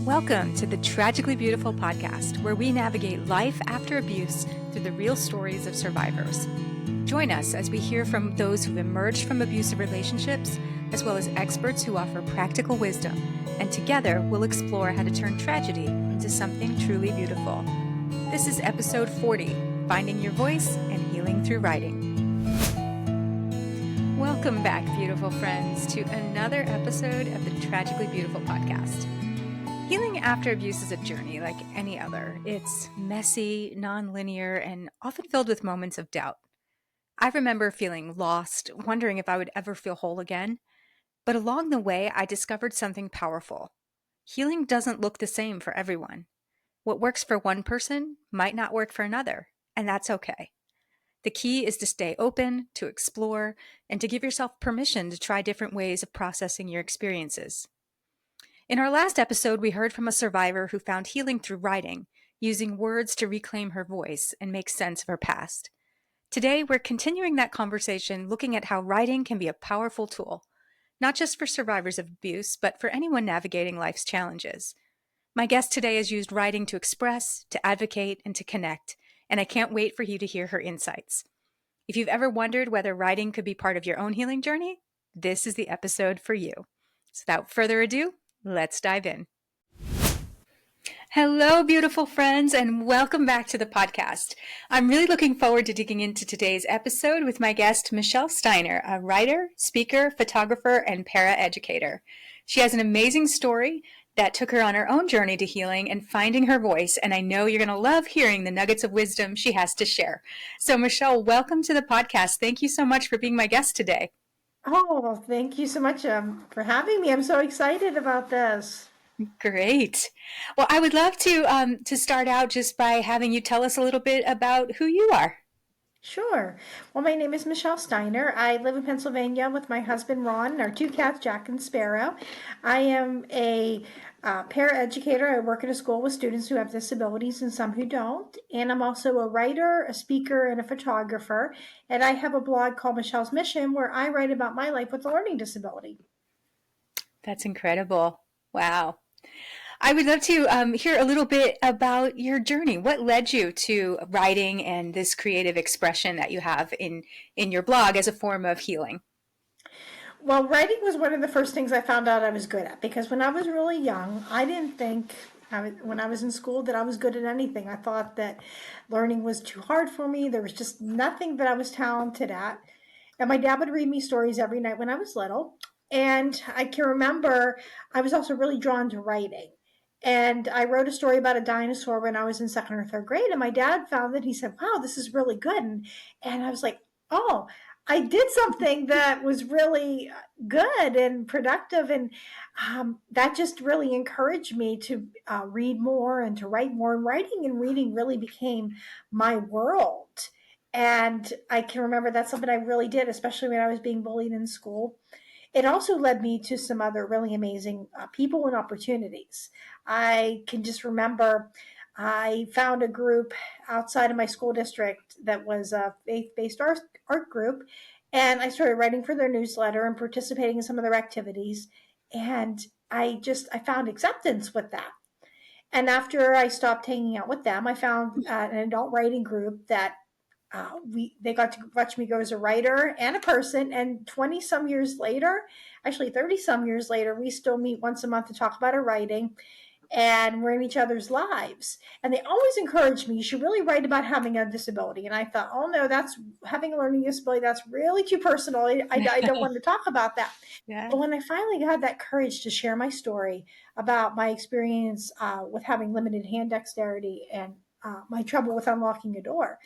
Welcome to the Tragically Beautiful podcast, where we navigate life after abuse through the real stories of survivors. Join us as we hear from those who've emerged from abusive relationships, as well as experts who offer practical wisdom, and together we'll explore how to turn tragedy into something truly beautiful. This is episode 40, Finding Your Voice and Healing Through Writing. Welcome back, beautiful friends, to another episode of the Tragically Beautiful podcast. Healing after abuse is a journey like any other. It's messy, non-linear, and often filled with moments of doubt. I remember feeling lost, wondering if I would ever feel whole again. But along the way, I discovered something powerful. Healing doesn't look the same for everyone. What works for one person might not work for another, and that's okay. The key is to stay open, to explore, and to give yourself permission to try different ways of processing your experiences. In our last episode, we heard from a survivor who found healing through writing, using words to reclaim her voice and make sense of her past. Today, we're continuing that conversation, looking at how writing can be a powerful tool, not just for survivors of abuse, but for anyone navigating life's challenges. My guest today has used writing to express, to advocate, and to connect, and I can't wait for you to hear her insights. If you've ever wondered whether writing could be part of your own healing journey, this is the episode for you. So without further ado, let's dive in. Hello, beautiful friends, and welcome back to the podcast. I'm really looking forward to digging into today's episode with my guest, Michelle Steiner, a writer, speaker, photographer, and paraeducator. She has an amazing story that took her on her own journey to healing and finding her voice, and I know you're going to love hearing the nuggets of wisdom she has to share. So, Michelle, welcome to the podcast. Thank you so much for being my guest today. Oh, thank you so much for having me. I'm so excited about this. Great. Well, I would love to start out just by having you tell us a little bit about who you are. Sure. Well, my name is Michelle Steiner. I live in Pennsylvania with my husband Ron and our two cats, Jack and Sparrow. I am a paraeducator. I work at a school with students who have disabilities and some who don't. And I'm also a writer, a speaker, and a photographer. And I have a blog called Michelle's Mission where I write about my life with a learning disability. That's incredible. Wow. I would love to hear a little bit about your journey. What led you to writing and this creative expression that you have in your blog as a form of healing? Well, writing was one of the first things I found out I was good at because when I was really young, I didn't think when I was in school that I was good at anything. I thought that learning was too hard for me. There was just nothing that I was talented at. And my dad would read me stories every night when I was little. And I can remember I was also really drawn to writing. And I wrote a story about a dinosaur when I was in second or third grade. And my dad found it. He said, "Wow, this is really good." And I was like, "Oh, I did something that was really good and productive." And that just really encouraged me to read more and to write more. And writing and reading really became my world. And I can remember that's something I really did, especially when I was being bullied in school. It also led me to some other really amazing people and opportunities. I can just remember I found a group outside of my school district that was a faith-based art group, and I started writing for their newsletter and participating in some of their activities. And I found acceptance with that. And after I stopped hanging out with them, I found an adult writing group that they got to watch me go as a writer and a person. And 20 some years later, actually 30 some years later, we still meet once a month to talk about our writing, and we're in each other's lives. And they always encouraged me, you should really write about having a disability. And I thought, oh no, that's having a learning disability. That's really too personal. I don't want to talk about that. Yeah. But when I finally got that courage to share my story about my experience with having limited hand dexterity and my trouble with unlocking a door,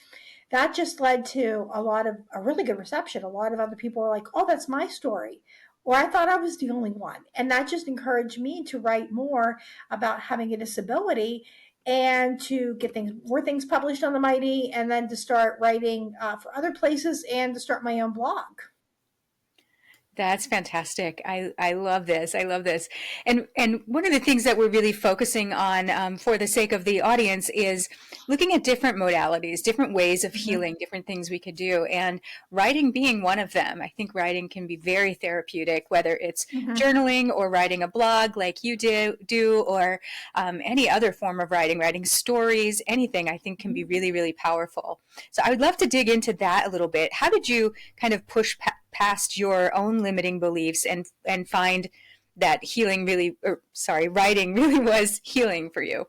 that just led to a really good reception. A lot of other people were like, "Oh, that's my story." Or I thought I was the only one. And that just encouraged me to write more about having a disability and to get more things published on the Mighty, and then to start writing for other places and to start my own blog. That's fantastic. I love this. I love this. And one of the things that we're really focusing on for the sake of the audience is looking at different modalities, different ways of Mhm. healing, different things we could do, and writing being one of them. I think writing can be very therapeutic, whether it's Mhm. journaling or writing a blog like you do, or any other form of writing, writing stories, anything I think can be Mhm. really, really powerful. So I would love to dig into that a little bit. How did you kind of push past your own limiting beliefs and find that healing really, or sorry, writing really was healing for you?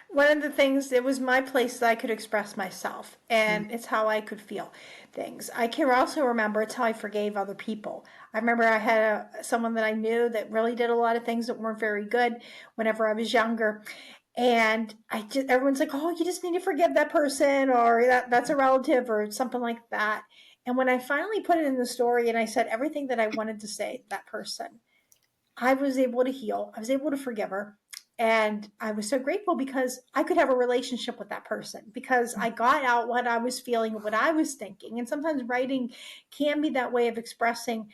One of the things, it was my place that I could express myself, and it's how I could feel things. I can also remember it's how I forgave other people. I remember I had someone that I knew that really did a lot of things that weren't very good whenever I was younger. And everyone's like, oh, you just need to forgive that person, or that's a relative, or something like that. And when I finally put it in the story and I said everything that I wanted to say to that person, I was able to heal. I was able to forgive her. And I was so grateful because I could have a relationship with that person because I got out what I was feeling and what I was thinking. And sometimes writing can be that way of expressing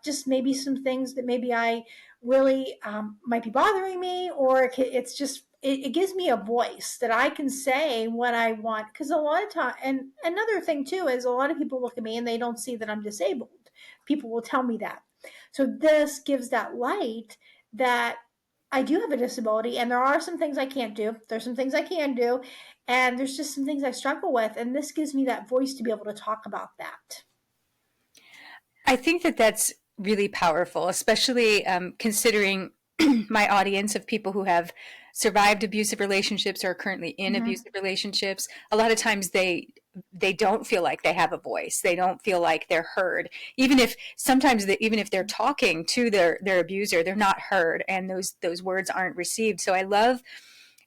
just maybe some things that maybe I really might be bothering me, or it's just, it gives me a voice that I can say what I want. Because a lot of time, and another thing too, is a lot of people look at me and they don't see that I'm disabled. People will tell me that. So this gives that light that I do have a disability and there are some things I can't do. There's some things I can do. And there's just some things I struggle with. And this gives me that voice to be able to talk about that. I think that that's really powerful, especially considering my audience of people who have survived abusive relationships or are currently in Mm-hmm. abusive relationships. A lot of times they don't feel like they have a voice. They don't feel like they're heard. Even if sometimes even if they're talking to their abuser, they're not heard, and those words aren't received. So I love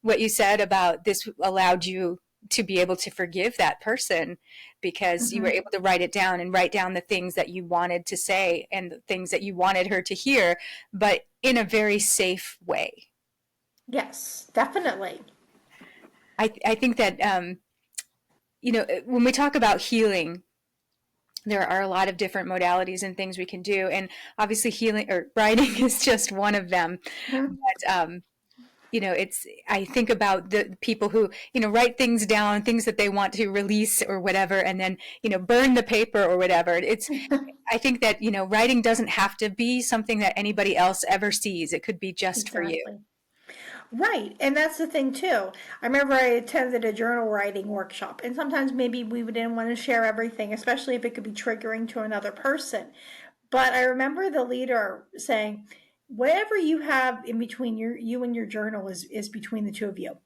what you said about this allowed you to be able to forgive that person because you were Mm-hmm. able to write it down and write down the things that you wanted to say and the things that you wanted her to hear, but in a very safe way. Yes, definitely. I think that, when we talk about healing, there are a lot of different modalities and things we can do. And obviously, healing or writing is just one of them. Mm-hmm. But, it's I think about the people who write things down, things that they want to release or whatever, and then burn the paper or whatever. It's I think that writing doesn't have to be something that anybody else ever sees. It could be just for you. Exactly. Right. And that's the thing too. I remember I attended a journal writing workshop, and sometimes maybe we didn't want to share everything, especially if it could be triggering to another person. But I remember the leader saying, whatever you have in between you and your journal is between the two of you.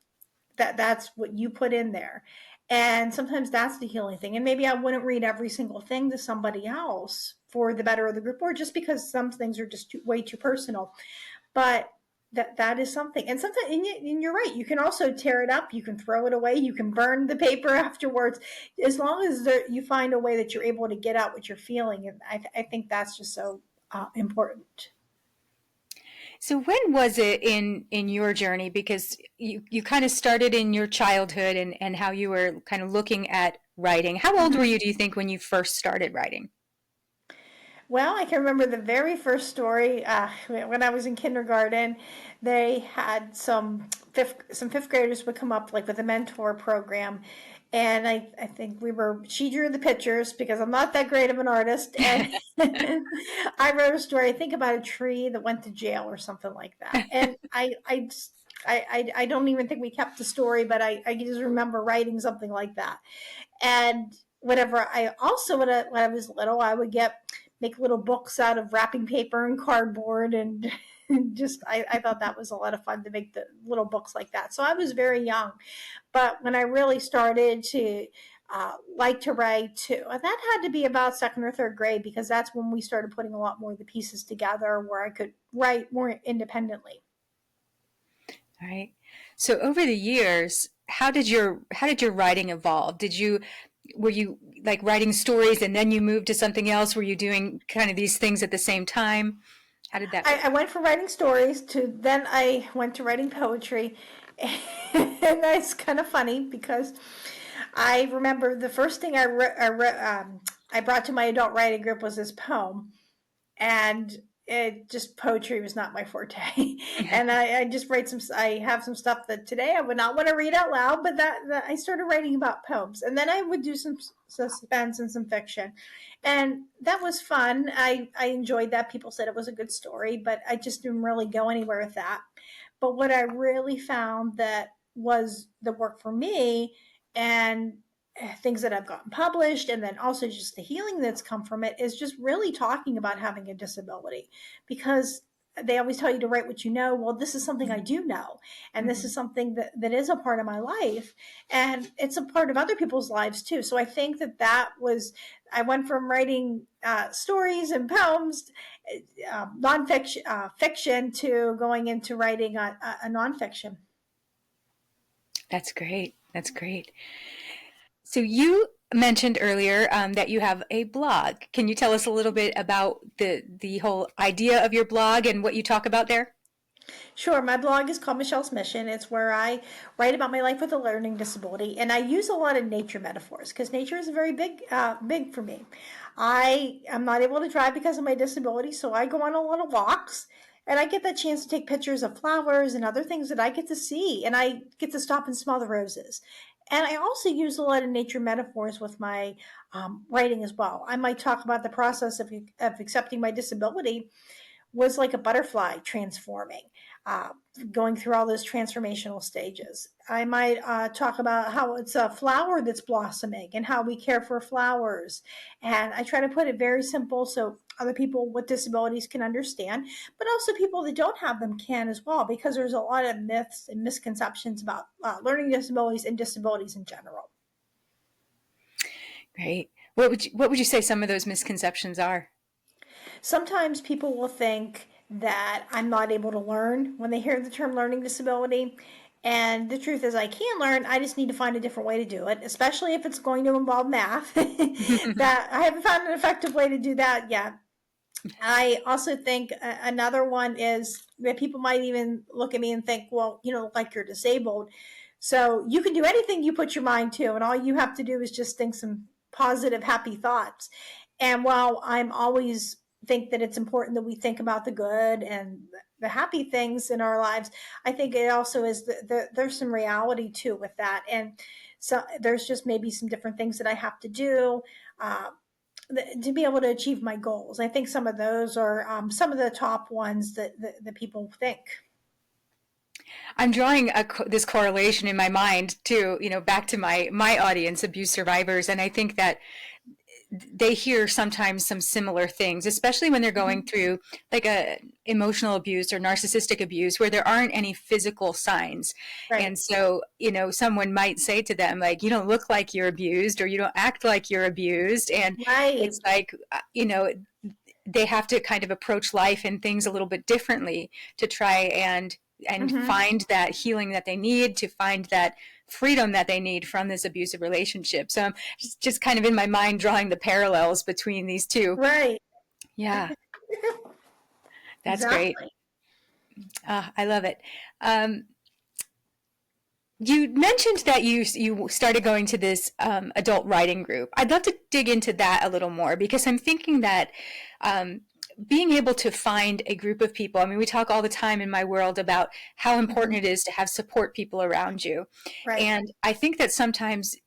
That's what you put in there. And sometimes that's the healing thing. And maybe I wouldn't read every single thing to somebody else for the better of the group, or just because some things are just way too personal. But that is something. And sometimes, and you're right, you can also tear it up, you can throw it away, you can burn the paper afterwards, as long as you find a way that you're able to get out what you're feeling. And I think that's just so important. So when was it in your journey? Because you kind of started in your childhood and how you were kind of looking at writing. How old were Mm-hmm. you, do you think, when you first started writing? Well, I can remember the very first story when I was in kindergarten. They had some fifth graders would come up like with a mentor program, and I think she drew the pictures because I'm not that great of an artist, and I wrote a story. I think about a tree that went to jail or something like that, and I don't even think we kept the story, but I just remember writing something like that. And whatever I also when I was little, I would make little books out of wrapping paper and cardboard, and just I thought that was a lot of fun to make the little books like that. So I was very young, but when I really started to like to write too, that had to be about second or third grade, because that's when we started putting a lot more of the pieces together where I could write more independently. All right. So over the years, how did your writing evolve? Were you like writing stories and then you moved to something else? Were you doing kind of these things at the same time? How did that work? I went from writing stories to then I went to writing poetry. And that's kind of funny because I remember the first thing I brought to my adult writing group was this poem. and it just poetry was not my forte. And I just write I have some stuff that today I would not want to read out loud, but that I started writing about poems, and then I would do some suspense and some fiction, and that was fun. I enjoyed that. People said it was a good story, but I just didn't really go anywhere with that. But what I really found that was the work for me, and things that have gotten published, and then also just the healing that's come from it, is just really talking about having a disability, because they always tell you to write what you know. Well, this is something I do know, and this is Mhm. something that is a part of my life, and it's a part of other people's lives too. So I think that was, I went from writing stories and poems, nonfiction, fiction, to going into writing a nonfiction. That's great. That's great. So you mentioned earlier that you have a blog. Can you tell us a little bit about the whole idea of your blog and what you talk about there? Sure. My blog is called Michelle's Mission. It's where I write about my life with a learning disability, and I use a lot of nature metaphors because nature is very big for me. I am not able to drive because of my disability, so I go on a lot of walks, and I get that chance to take pictures of flowers and other things that I get to see, and I get to stop and smell the roses. And I also use a lot of nature metaphors with my writing as well. I might talk about the process of accepting my disability was like a butterfly transforming, uh, going through all those transformational stages. I might talk about how it's a flower that's blossoming and how we care for flowers. And I try to put it very simple so other people with disabilities can understand, but also people that don't have them can as well, because there's a lot of myths and misconceptions about learning disabilities and disabilities in general. Great. What would you say some of those misconceptions are? Sometimes people will think that I'm not able to learn when they hear the term learning disability. And the truth is, I can learn. I just need to find a different way to do it, especially if it's going to involve math. That I haven't found an effective way to do that yet. I also think another one is that people might even look at me and think, well, like you're disabled. So you can do anything you put your mind to, and all you have to do is just think some positive, happy thoughts. And while I'm always think that it's important that we think about the good and the happy things in our lives, I think it also is there's some reality too with that. And so there's just maybe some different things that I have to do. Uh, to be able to achieve my goals. I think some of those are some of the top ones that people think. I'm drawing this correlation in my mind to, back to my audience, abuse survivors, and I think that they hear sometimes some similar things, especially when they're going Mhm. through like a emotional abuse or narcissistic abuse where there aren't any physical signs. Right. And so, someone might say to them, like, you don't look like you're abused or you don't act like you're abused. And Right. it's like, they have to kind of approach life and things a little bit differently to try and Mm-hmm. find that healing that they need, to find that freedom that they need from this abusive relationship. So I'm just kind of in my mind drawing the parallels between these two. Right. Yeah, that's great. Exactly. I love it. Um, you mentioned that you started going to this adult writing group. I'd love to dig into that a little more because I'm thinking that um, being able to find a group of people. I mean, we talk all the time in my world about how Mm-hmm. important it is to have support people around you, Right. and I think that sometimes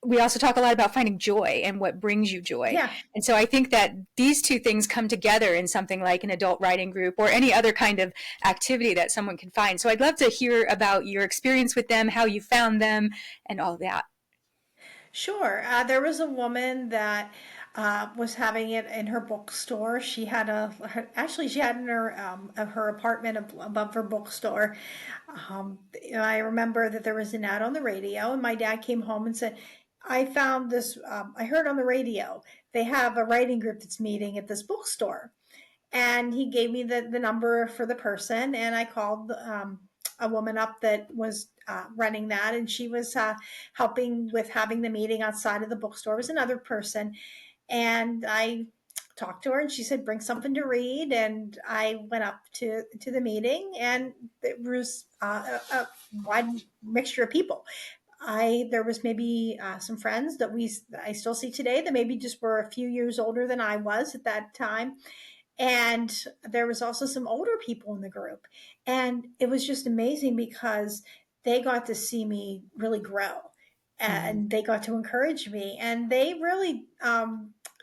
we also talk a lot about finding joy and what brings you joy. Yeah. And so I think that these two things come together in something like an adult writing group or any other kind of activity that someone can find. So I'd love to hear about your experience with them, how you found them, and all that. Sure. There was a woman that was having it in her bookstore. She had actually she had in her apartment above her bookstore. I remember that there was an ad on the radio, and my dad came home and said, "I found this. I heard on the radio they have a writing group that's meeting at this bookstore." And he gave me the number for the person, and I called a woman up that was running that, and she was helping with having the meeting outside of the bookstore. It was another person, and I talked to her, and she said, "Bring something to read." And I went up to the meeting, and it was a wide mixture of people. I There was maybe some friends that I still see today that maybe just were a few years older than I was at that time, And there was also some older people in the group. And it was just amazing because they got to see me really grow Mhm. and they got to encourage me. And they really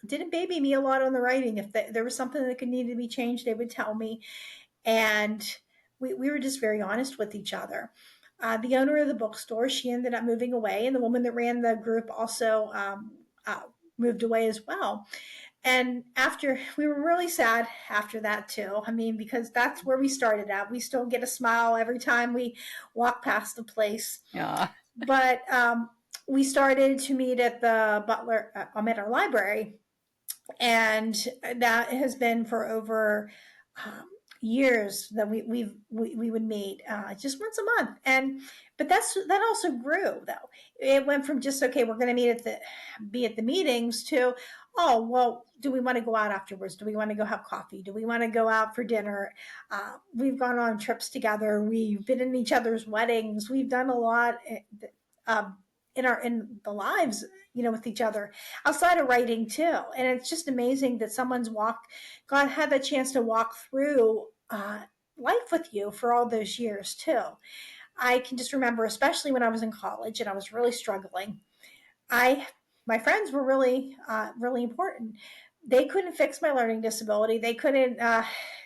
didn't baby me a lot on the writing. If there was something that could need to be changed, they would tell me. And we were just very honest with each other. The owner of the bookstore, she ended up moving away, and the woman that ran the group also uh, moved away as well. And after, we were really sad after that too. I mean, because that's where we started out. We still get a smile every time we walk past the place. Aw. But we started to meet at the Butler, at our library, and that has been for over um, years that we would meet just once a month. And but that also grew though. It went from just, okay, we're going to meet at the meetings, to, oh well, do we want to go out afterwards? Do we want to go have coffee? Do we want to go out for dinner? We've gone on trips together. We've been in each other's weddings. We've done a lot um, in the lives, with each other outside of writing too. And it's just amazing that God had the chance to walk through life with you for all those years too. I can just remember, especially when I was in college and I was really struggling. I My friends were really important. They couldn't fix my learning disability. They couldn't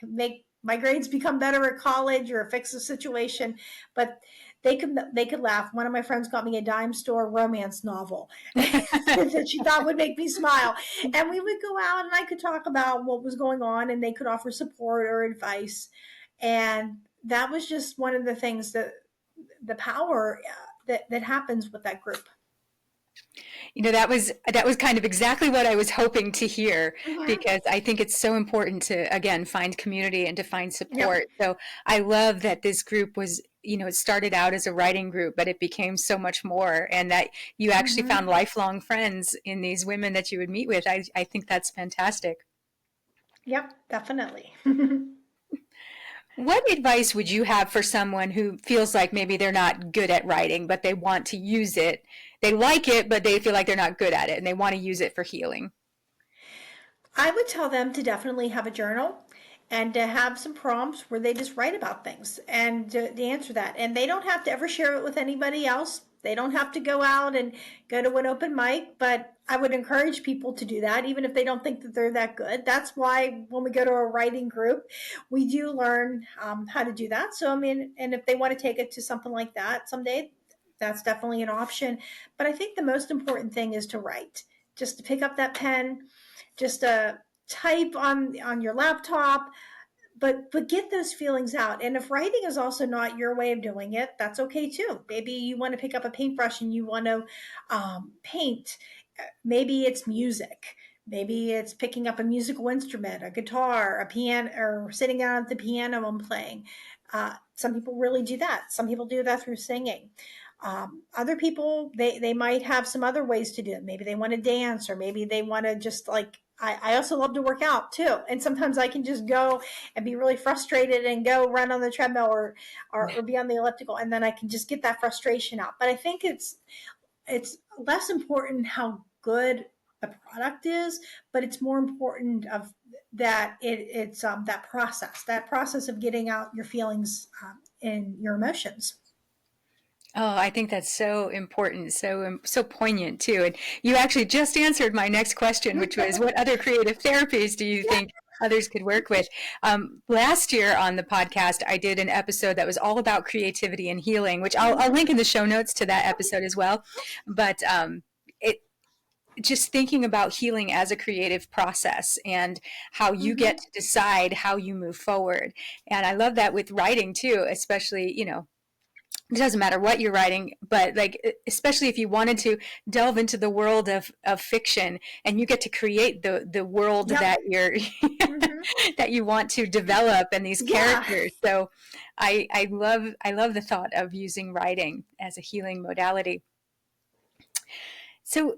make my grades become better at college or fix the situation, but they could laugh. One of my friends got me a dime store romance novel that she thought would make me smile, and we would go out and I could talk about what was going on, and they could offer support or advice, and that was just one of the things, that the power that happens with that group. That was kind of exactly what I was hoping to hear, Yeah. because I think it's so important to, again, find community and to find Yep. support. So I love that this group was, it started out as a writing group, but it became so much more, and that you actually found Hmm. lifelong friends in these women that you would meet with. I think that's fantastic. Yep, definitely. What advice would you have for someone who feels like maybe they're not good at writing, but they want to use it? They like it, but they feel like they're not good at it and they want to use it for healing. I would tell them to definitely have a journal and to have some prompts where they just write about things and to answer that. And they don't have to ever share it with anybody else. They don't have to go out and go to an open mic, but I would encourage people to do that, even if they don't think that they're that good. That's why when we go to a writing group, we do learn how to do that. So, I mean, and if they want to take it to something like that someday, that's definitely an option. But I think the most important thing is to write, just to pick up that pen, just type on your laptop, but get those feelings out. And if writing is also not your way of doing it, that's okay too. Maybe you want to pick up a paintbrush and you want to paint. Maybe it's music. Maybe it's picking up a musical instrument, a guitar, a piano, or sitting down at the piano and playing. Some people really do that. Some people do that through singing. Other people, they might have some other ways to do it. Maybe they want to dance, or maybe they want to just like, I also love to work out too. And sometimes I can just go and be really frustrated and go run on the treadmill, or be on the elliptical, and then I can just get that frustration out. But I think it's less important how good the product is, but it's more important of that it's that process of getting out your feelings and your emotions. Oh, I think that's so important, so poignant too. And you actually just answered my next question, which was, what other creative therapies do you think others could work with? Last year on the podcast, I did an episode that was all about creativity and healing, which I'll link in the show notes to that episode as well. But it just thinking about healing as a creative process and how you get Mm-hmm. to decide how you move forward. And I love that with writing too, especially, it doesn't matter what you're writing, but like, especially if you wanted to delve into the world of fiction, and you get to create the world Yep. that you're Mm-hmm. that you want to develop, and these Yeah. characters. So I love the thought of using writing as a healing modality. So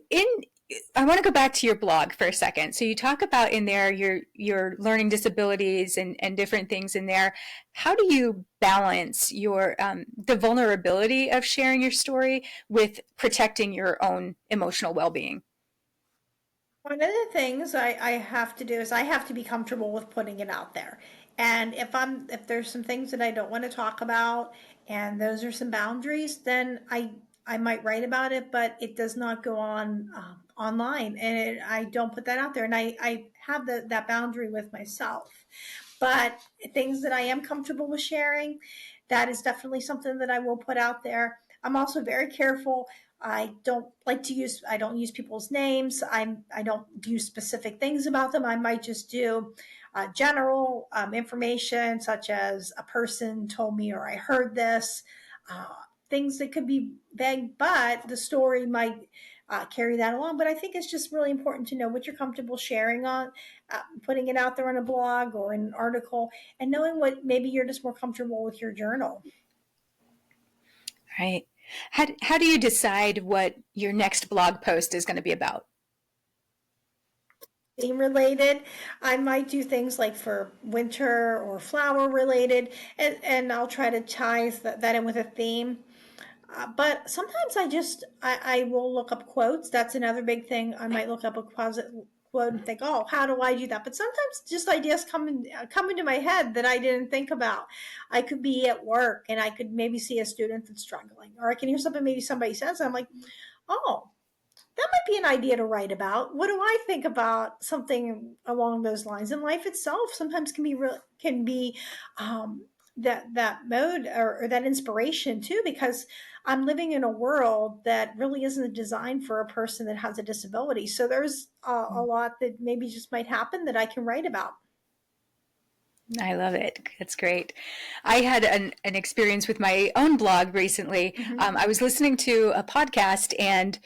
I want to go back to your blog for a second. So you talk about in there your learning disabilities and different things in there. How do you balance your the vulnerability of sharing your story with protecting your own emotional well-being? One of the things I have to do is I have to be comfortable with putting it out there. And if there's some things that I don't want to talk about and those are some boundaries, then I might write about it, but it does not go on online, and I don't put that out there. And I have that boundary with myself. But things that I am comfortable with sharing, that is definitely something that I will put out there. I'm also very careful. I don't use people's names. I don't use specific things about them. I might just do general information, such as a person told me or I heard this. Uh, Things that could be vague, but the story might carry that along. But I think it's just really important to know what you're comfortable sharing on, putting it out there on a blog or an article, and knowing what maybe you're just more comfortable with your journal. Right. How do you decide what your next blog post is going to be about? Theme related. I might do things like for winter or flower related, and I'll try to tie that in with a theme. But sometimes I will look up quotes. That's another big thing. I might look up a quote and think, oh, how do I do that? But sometimes just ideas come into my head that I didn't think about. I could be at work and I could maybe see a student that's struggling, or I can hear something maybe somebody says, and I'm like, oh, that might be an idea to write about. What do I think about something along those lines? And life itself sometimes can be um, that mode or that inspiration too, because I'm living in a world that really isn't designed for a person that has a disability. So there's a lot that maybe just might happen that I can write about. I love it. That's great. I had an experience with my own blog recently. Hmm. I was listening to a podcast and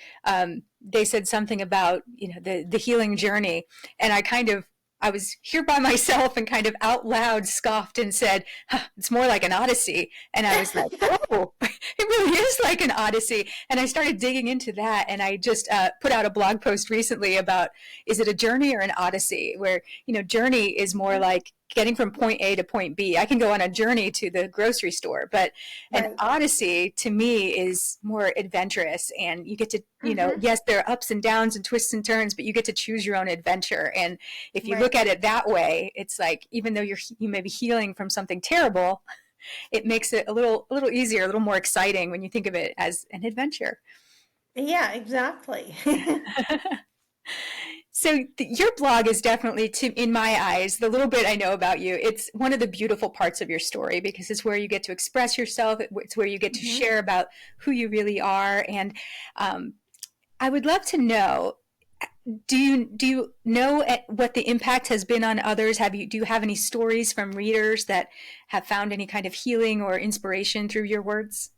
they said something about, the healing journey. And I was here by myself and kind of out loud scoffed and said, huh, it's more like an odyssey. And I was like, oh, it really is like an odyssey. And I started digging into that. And I just put out a blog post recently about, is it a journey or an odyssey? Where, journey is more like getting from point A to point B. I can go on a journey to the grocery store, but an Right. odyssey to me is more adventurous, and you get to, Hmm. yes, there are ups and downs and twists and turns, but you get to choose your own adventure. And if you look Right. at it that way, it's like, even though you may be healing from something terrible, it makes it a little easier, a little more exciting when you think of it as an adventure. Yeah, exactly. So your blog is definitely, in my eyes, the little bit I know about you, it's one of the beautiful parts of your story because it's where you get to express yourself. It's where you get to Hmm. share about who you really are. And I would love to know, do you know what the impact has been on others? Do you have any stories from readers that have found any kind of healing or inspiration through your words?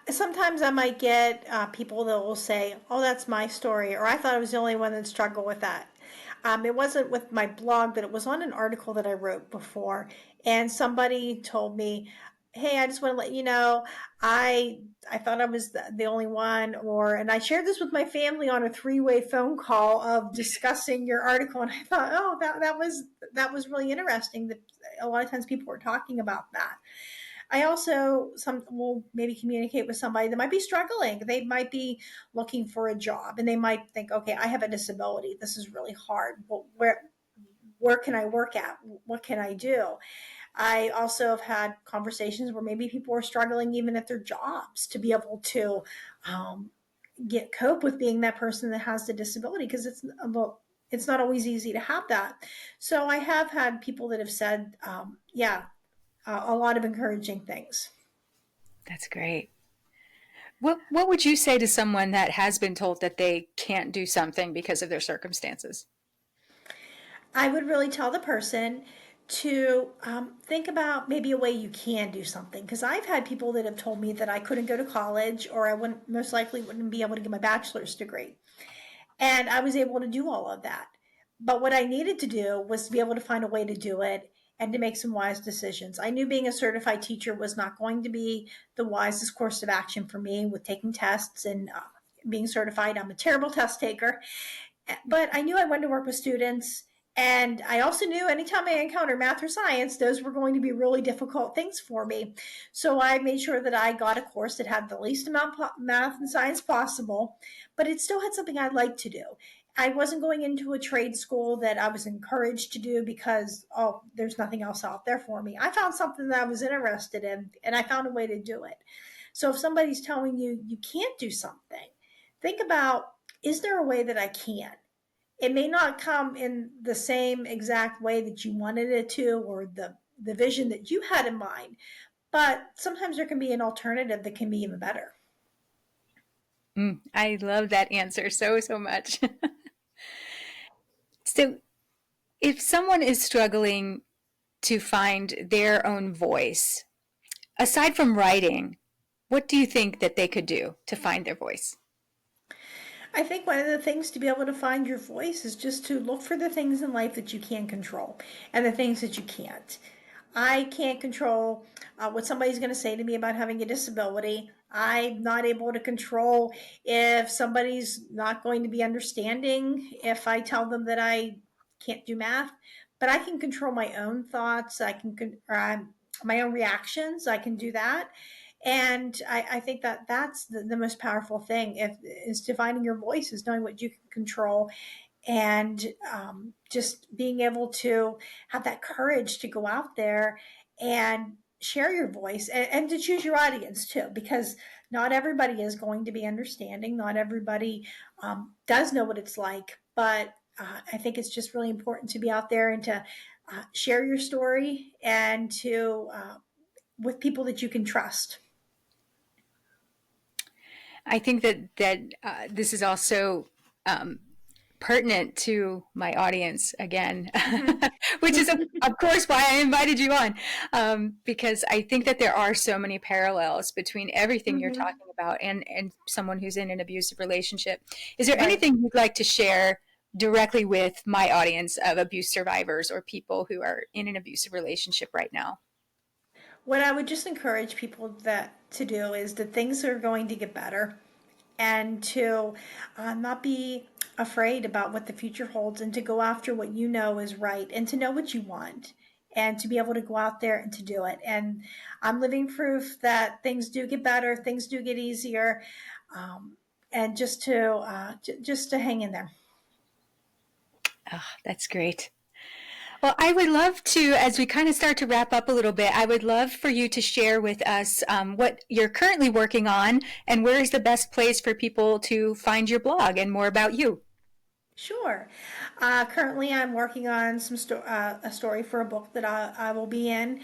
Sometimes I might get people that will say, "Oh, that's my story," or "I thought I was the only one that struggled with that." It wasn't with my blog, but it was on an article that I wrote before, and somebody told me, "Hey, I just want to let you know, I I thought I was the only one," and I shared this with my family on a three-way phone call of discussing your article, and I thought, "Oh, that was really interesting." That a lot of times people were talking about that. I also some will maybe communicate with somebody that might be struggling. They might be looking for a job and they might think, okay, I have a disability. This is really hard. Well, where can I work at? What can I do? I also have had conversations where maybe people are struggling even at their jobs to be able to um, get cope with being that person that has the disability because it's not always easy to have that. So I have had people that have said, yeah, a lot of encouraging things. That's great. What would you say to someone that has been told that they can't do something because of their circumstances? I would really tell the person to think about maybe a way you can do something. Because I've had people that have told me that I couldn't go to college or I wouldn't most likely wouldn't be able to get my bachelor's degree. And I was able to do all of that. But what I needed to do was to be able to find a way to do it and to make some wise decisions. I knew being a certified teacher was not going to be the wisest course of action for me with taking tests and being certified. I'm a terrible test taker, but I knew I wanted to work with students. And I also knew anytime I encountered math or science, those were going to be really difficult things for me. So I made sure that I got a course that had the least amount of math and science possible, but it still had something I liked to do. I wasn't going into a trade school that I was encouraged to do because, oh, there's nothing else out there for me. I found something that I was interested in and I found a way to do it. So if somebody's telling you you can't do something, think about, is there a way that I can? It may not come in the same exact way that you wanted it to, or the vision that you had in mind, but sometimes there can be an alternative that can be even better. I love that answer so, so much. So, if someone is struggling to find their own voice, aside from writing, what do you think that they could do to find their voice? I think one of the things to be able to find your voice is just to look for the things in life that you can control and the things that you can't. I can't control what somebody's going to say to me about having a disability. I'm not able to control if somebody's not going to be understanding if I tell them that I can't do math, but I can control my own thoughts. I can, my own reactions. I can do that. And I think that that's the most powerful thing, if is defining your voice, is knowing what you can control, and just being able to have that courage to go out there and share your voice, and to choose your audience too, because not everybody is going to be understanding. Not everybody does know what it's like, but I think it's just really important to be out there and to share your story, and to with people that you can trust. I think that this is also um, pertinent to my audience again, Mm-hmm. which is of course why I invited you on, because I think that there are so many parallels between everything you're Mm-hmm. talking about and someone who's in an abusive relationship. Is there Right. anything you'd like to share directly with my audience of abuse survivors or people who are in an abusive relationship right now? What I would just encourage people that to do is that things are going to get better, and to not be afraid about what the future holds, and to go after what you know is right, and to know what you want, and to be able to go out there and to do it. And I'm living proof that things do get better, things do get easier, um, and just to hang in there. Oh, that's great. Well, I would love to, as we kind of start to wrap up a little bit, I would love for you to share with us what you're currently working on and where is the best place for people to find your blog and more about you. Sure. Currently, I'm working on a story for a book that I will be in,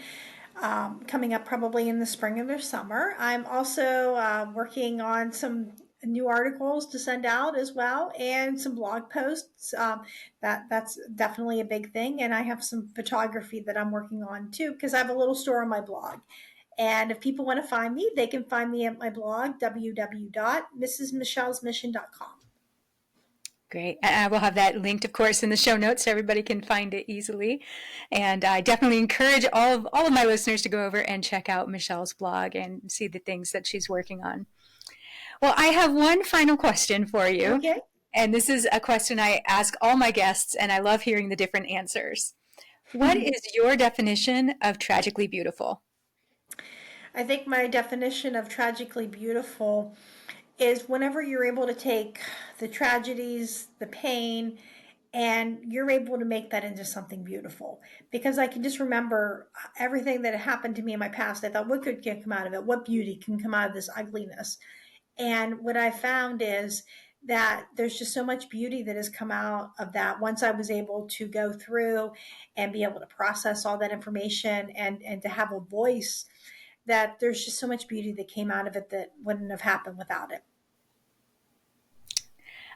coming up probably in the spring or the summer. I'm also working on some new articles to send out as well, and some blog posts. That's definitely a big thing. And I have some photography that I'm working on too, because I have a little store on my blog. And if people want to find me, they can find me at my blog, www.mrsmichellesmission.com. Great. And I will have that linked, of course, in the show notes so everybody can find it easily. And I definitely encourage all of my listeners to go over and check out Michelle's blog and see the things that she's working on. Well, I have one final question for you. Okay. And this is a question I ask all my guests, and I love hearing the different answers. What is your definition of tragically beautiful? I think my definition of tragically beautiful is whenever you're able to take the tragedies, the pain, and you're able to make that into something beautiful. Because I can just remember everything that happened to me in my past. I thought, what good can come out of it? What beauty can come out of this ugliness? And what I found is that there's just so much beauty that has come out of that once I was able to go through and be able to process all that information, and to have a voice, that there's just so much beauty that came out of it that wouldn't have happened without it.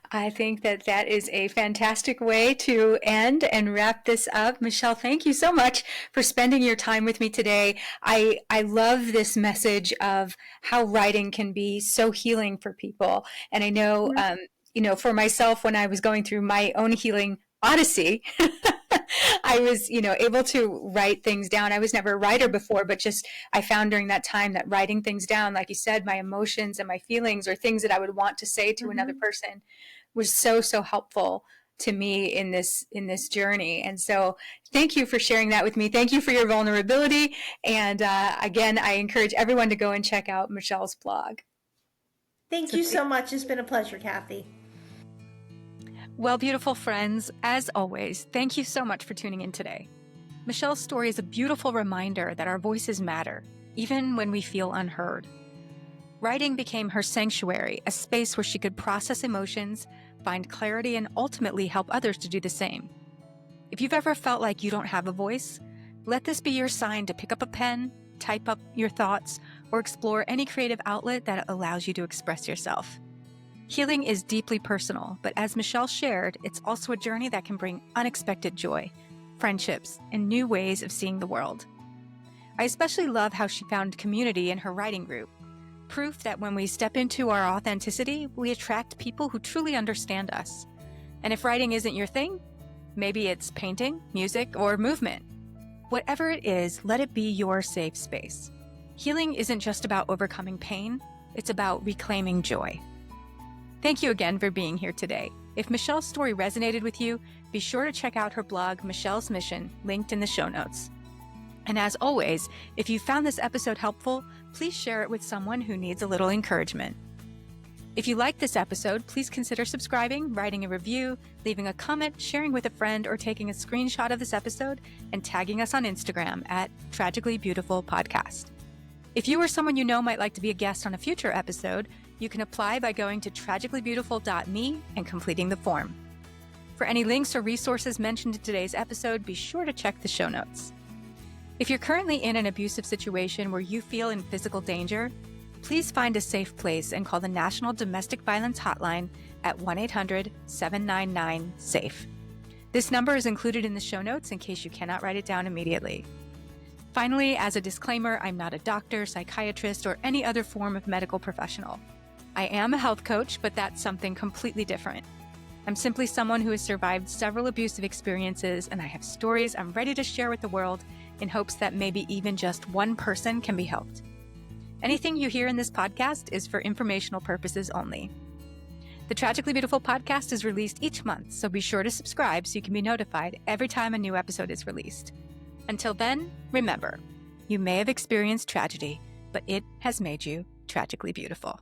I think that that is a fantastic way to end and wrap this up. Michelle, thank you so much for spending your time with me today. I love this message of how writing can be so healing for people. And I know, for myself, when I was going through my own healing odyssey, I was, able to write things down. I was never a writer before, but just I found during that time that writing things down, like you said, my emotions and my feelings or things that I would want to say to another Mm-hmm. person was so, so helpful to me in this journey. And so thank you for sharing that with me. Thank you for your vulnerability. And again, I encourage everyone to go and check out Michelle's blog. Thank So you so much. It's been a pleasure, Kathy. Well, beautiful friends, as always, thank you so much for tuning in today. Michelle's story is a beautiful reminder that our voices matter, even when we feel unheard. Writing became her sanctuary, a space where she could process emotions, find clarity, and ultimately help others to do the same. If you've ever felt like you don't have a voice, let this be your sign to pick up a pen, type up your thoughts, or explore any creative outlet that allows you to express yourself. Healing is deeply personal, but as Michelle shared, it's also a journey that can bring unexpected joy, friendships, and new ways of seeing the world. I especially love how she found community in her writing group, proof that when we step into our authenticity, we attract people who truly understand us. And if writing isn't your thing, maybe it's painting, music, or movement. Whatever it is, let it be your safe space. Healing isn't just about overcoming pain, it's about reclaiming joy. Thank you again for being here today. If Michelle's story resonated with you, be sure to check out her blog, Michelle's Mission, linked in the show notes. And as always, if you found this episode helpful, please share it with someone who needs a little encouragement. If you liked this episode, please consider subscribing, writing a review, leaving a comment, sharing with a friend, or taking a screenshot of this episode and tagging us on Instagram at Tragically Beautiful Podcast. If you or someone you know might like to be a guest on a future episode, you can apply by going to tragicallybeautiful.me and completing the form. For any links or resources mentioned in today's episode, be sure to check the show notes. If you're currently in an abusive situation where you feel in physical danger, please find a safe place and call the National Domestic Violence Hotline at 1-800-799-SAFE. This number is included in the show notes in case you cannot write it down immediately. Finally, as a disclaimer, I'm not a doctor, psychiatrist, or any other form of medical professional. I am a health coach, but that's something completely different. I'm simply someone who has survived several abusive experiences, and I have stories I'm ready to share with the world in hopes that maybe even just one person can be helped. Anything you hear in this podcast is for informational purposes only. The Tragically Beautiful podcast is released each month, so be sure to subscribe so you can be notified every time a new episode is released. Until then, remember, you may have experienced tragedy, but it has made you tragically beautiful.